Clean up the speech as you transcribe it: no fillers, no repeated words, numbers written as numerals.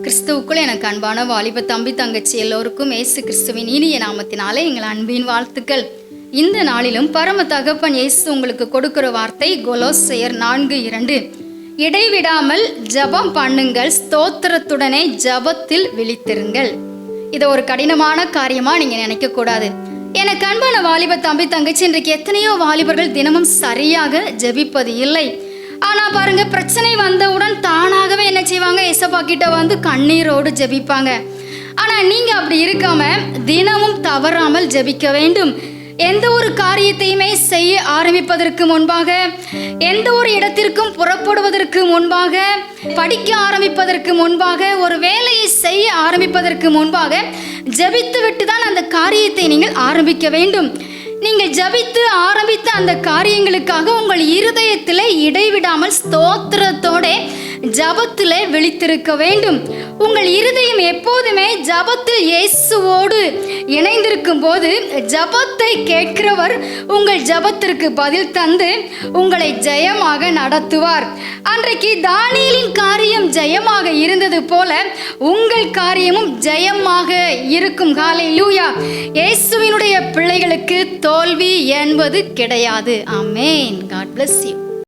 கிறிஸ்துவுக்குள் எனக்கு அன்பான வாலிப தம்பி தங்கச்சி எல்லோருக்கும் இயேசு கிறிஸ்துவின் இனிய நாமத்தினாலே எங்கள் அன்பின் வாழ்த்துக்கள். இந்த நாளிலும் பரம தகப்பன் இயேசு உங்களுக்கு கொடுக்கிற வார்த்தை கொலோசையர் 4:2. இடைவிடாமல் ஜெபம் பண்ணுங்கள், ஸ்தோத்திரத்துடனே ஜெபத்தில் விழித்திருங்கள். இதை ஒரு கடினமான காரியமா நீங்க நினைக்க கூடாது. எனக்கு அன்பான வாலிப தம்பி தங்கச்சி, இன்றைக்கு எத்தனையோ வாலிபர்கள் தினமும் சரியாக ஜெபிப்பது இல்லை. ஆனா பாருங்க, பிரச்சனை வந்தவுடன் தானாகவே என்ன செய்வாங்க, ஏசப்பா கிட்ட வந்து கண்ணீரோடு ஜெபிப்பாங்க. ஆனா நீங்க அப்படி இருக்காம தினமும் தவறாமல் ஜெபிக்க வேண்டும். எந்த ஒரு காரியத்தையுமே செய்ய ஆரம்பிப்பதற்கு முன்பாக, எந்த ஒரு இடத்திற்கும் புறப்படுவதற்கு முன்பாக, படிக்க ஆரம்பிப்பதற்கு முன்பாக, ஒரு வேலையை செய்ய ஆரம்பிப்பதற்கு முன்பாக ஜெபித்து விட்டு தான் அந்த காரியத்தை நீங்கள் ஆரம்பிக்க வேண்டும். நீங்கள் ஜெபித்து ஆரம்பித்த அந்த காரியங்களுக்காக உங்கள் இருதயத்தில் இடைவிடாமல் ஸ்தோத்திரத்தோட ஜெபத்தில் விழித்திருக்க வேண்டும். உங்கள் இருதயம் எப்போதுமே ஜெபத்தில் இயேசுவோடு இணைந்திருக்கும் போது ஜெபத்தை கேட்கிறவர் உங்கள் ஜெபத்திற்கு பதில் தந்து உங்களை ஜெயமாக நடத்துவார். அன்றைக்கு தானியேலின் காரியம் ஜெயமாக இருந்தது போல உங்கள் காரியமும் ஜெயமாக இருக்கும். ஹல்லேலூயா. இயேசுவினுடைய பிள்ளைகளுக்கு தோல்வி என்பது கிடையாது. ஆமென். God bless you.